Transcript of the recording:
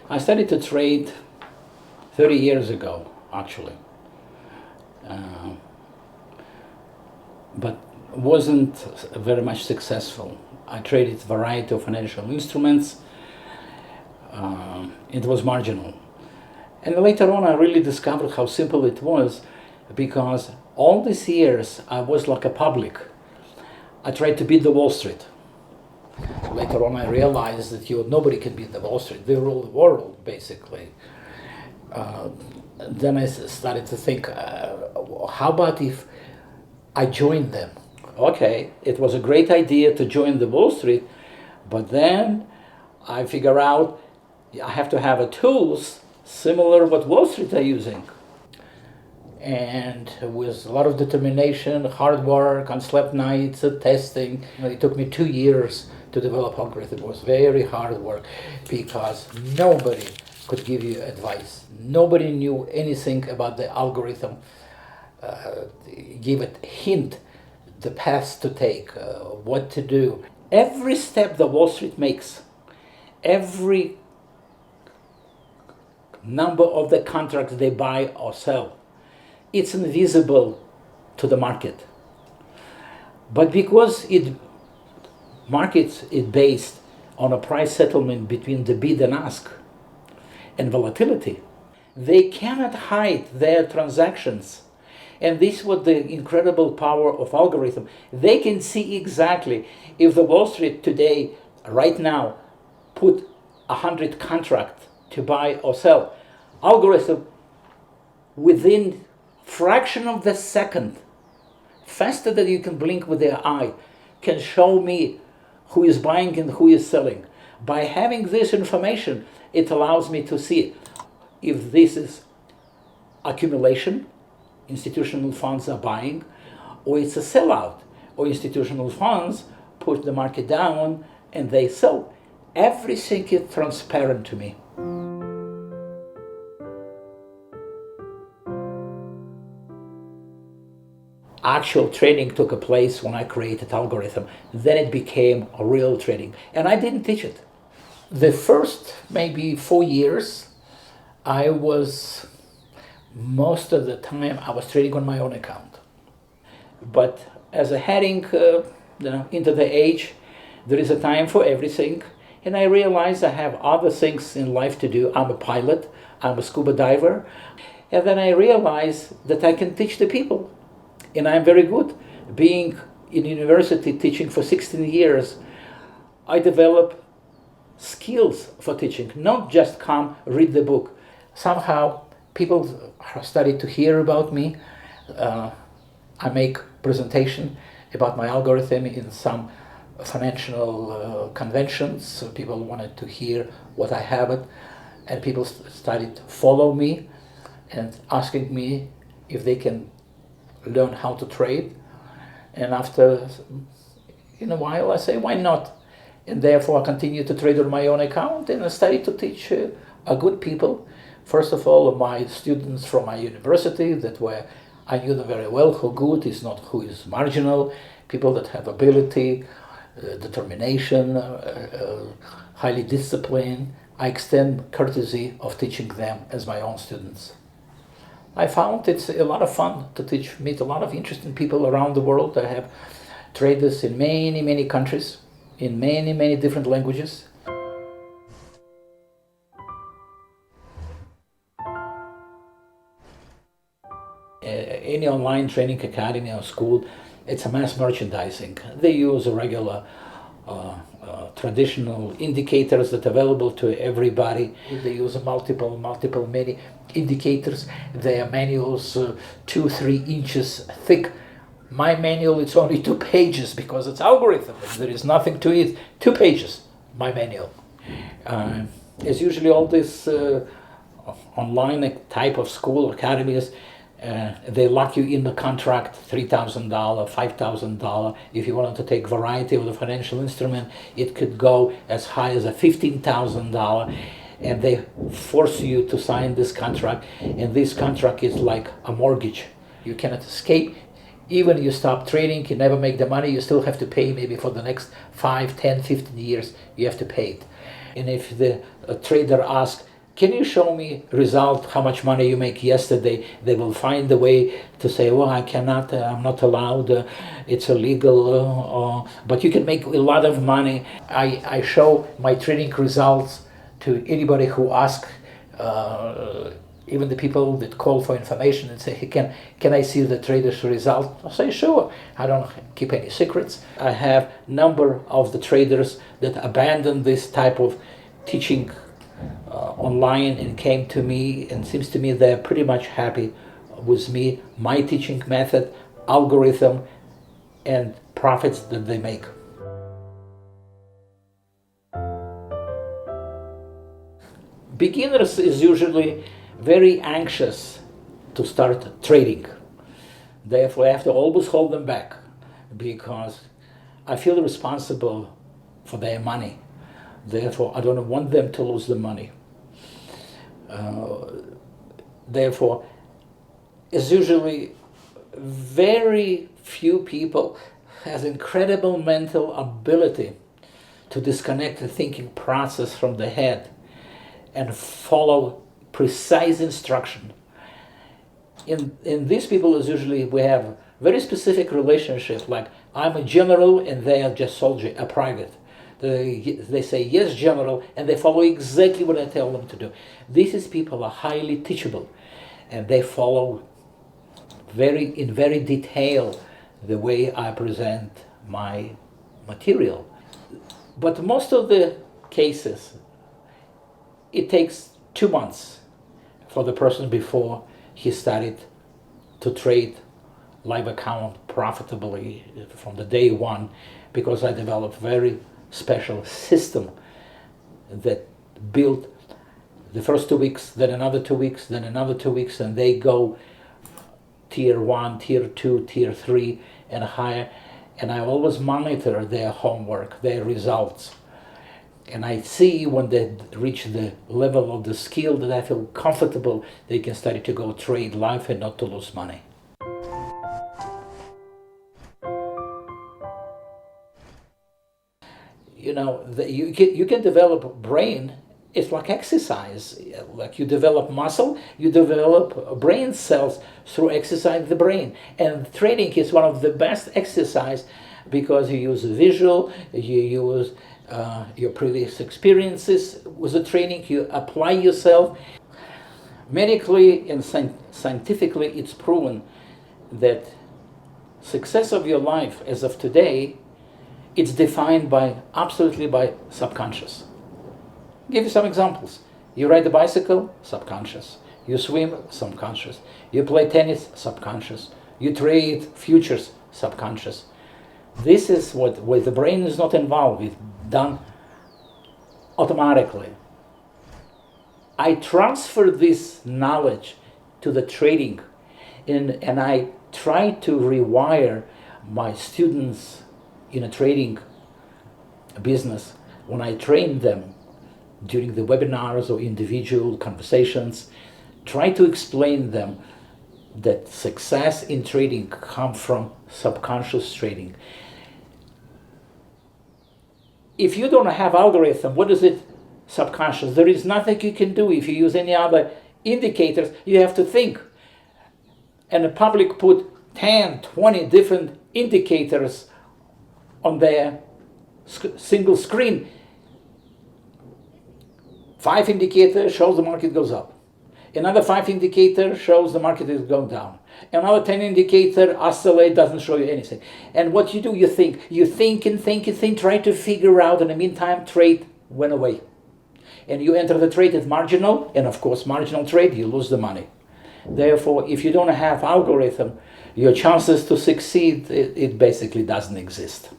I started to trade 30 years ago, actually, but wasn't very much successful. I traded a variety of financial instruments. It was marginal. And later on, I really discovered how simple it was, because all these years I was like a public. I tried to beat the Wall Street. Later on, I realized that nobody can beat the Wall Street. They rule the world, basically. Then I started to think, how about if I joined them? Okay, it was a great idea to join the Wall Street, but then I figure out I have to have tools similar what Wall Street are using. And with a lot of determination, hard work, unslept nights, testing, it took me 2 years to develop algorithm. It was very hard work because nobody could give you advice. Nobody knew anything about the algorithm, give a hint, the paths to take, what to do. Every step the Wall Street makes, every number of the contracts they buy or sell, it's invisible to the market. But because markets is based on a price settlement between the bid and ask and volatility, they cannot hide their transactions. And this is what the incredible power of algorithm. They can see exactly if the Wall Street today, right now, put 100 contracts to buy or sell. Algorithm, within fraction of the second, faster than you can blink with their eye, can show me who is buying and who is selling. By having this information, it allows me to see if this is accumulation, institutional funds are buying, or it's a sellout, or institutional funds put the market down and they sell. Everything is transparent to me. Actual trading took place when I created algorithm. Then it became a real trading, and I didn't teach it. The first maybe 4 years, most of the time I was trading on my own account. But as a heading into the age, there is a time for everything, and I realized I have other things in life to do. I'm a pilot, I'm a scuba diver, and then I realized that I can teach the people. And I'm very good. Being in university teaching for 16 years, I develop skills for teaching, not just come read the book. Somehow people started to hear about me. I make presentation about my algorithm in some financial conventions. So people wanted to hear what I have it, and people started to follow me and asking me if they can learn how to trade. And after in a while I say, why not? And therefore I continue to trade on my own account, and I started to teach good people. First of all, my students from my university I knew them very well, who good is not who is marginal, people that have ability, determination, highly disciplined. I extend courtesy of teaching them as my own students. I found it's a lot of fun to meet a lot of interesting people around the world. I have traders in many, many countries, in many, many different languages. Any online training academy or school, it's a mass merchandising. They use a regular traditional indicators that are available to everybody. They use many indicators. Their manuals 2-3 inches thick. My manual is only 2 pages because it's algorithm. There is nothing to it. 2 pages, my manual. As usually all this online type of school academies, they lock you in the contract, $3,000, $5,000. If you wanted to take variety of the financial instrument, it could go as high as $15,000, and they force you to sign this contract. And this contract is like a mortgage. You cannot escape. Even you stop trading, you never make the money, you still have to pay maybe for the next 5, 10, 15 years, you have to pay it. And if the trader asks, can you show me result, how much money you make yesterday? They will find a way to say, well, I cannot, I'm not allowed, it's illegal, but you can make a lot of money. I show my trading results to anybody who asks, even the people that call for information and say, hey, can I see the trader's result? I'll say, sure. I don't keep any secrets. I have number of the traders that abandoned this type of teaching online and came to me, and seems to me they're pretty much happy with me, my teaching method, algorithm, and profits that they make. Beginners is usually very anxious to start trading. Therefore, I have to always hold them back because I feel responsible for their money. Therefore, I don't want them to lose the money. Therefore, it's usually very few people has incredible mental ability to disconnect the thinking process from the head and follow precise instruction. In these people is usually we have very specific relationship, like I'm a general and they are just soldier, a private. They say yes general and they follow exactly what I tell them to do. These people are highly teachable and they follow in very detail the way I present my material. But most of the cases it takes 2 months for the person before he started to trade live account profitably from the day one, because I developed very special system that built the first 2 weeks, then another 2 weeks, then another 2 weeks, and they go tier 1, tier 2, tier 3 and higher, and I always monitor their homework, their results. And I see when they reach the level of the skill that I feel comfortable, they can start to go trade live and not to lose money. You know, you can develop brain. It's like exercise. Like you develop muscle, you develop brain cells through exercising the brain. And trading is one of the best exercise because you use visual, you use your previous experiences with the training, you apply yourself. Medically and scientifically, it's proven that success of your life as of today, it's defined absolutely by subconscious. I'll give you some examples. You ride a bicycle, subconscious. You swim, subconscious. You play tennis, subconscious. You trade futures, subconscious. This is where the brain is not involved, it's done automatically. I transfer this knowledge to the trading and I try to rewire my students in a trading business when I train them during the webinars or individual conversations, try to explain them that success in trading comes from subconscious trading. If you don't have algorithm, what is it? Subconscious. There is nothing you can do. If you use any other indicators, you have to think. And the public put 10, 20 different indicators on their single screen. 5 indicators shows the market goes up. Another 5 indicator shows the market is going down. Another 10 indicator oscillate, doesn't show you anything. And what you do, you think and think and think, try to figure out. In the meantime, trade went away. And you enter the trade at marginal, and of course marginal trade, you lose the money. Therefore, if you don't have algorithm, your chances to succeed, it basically doesn't exist.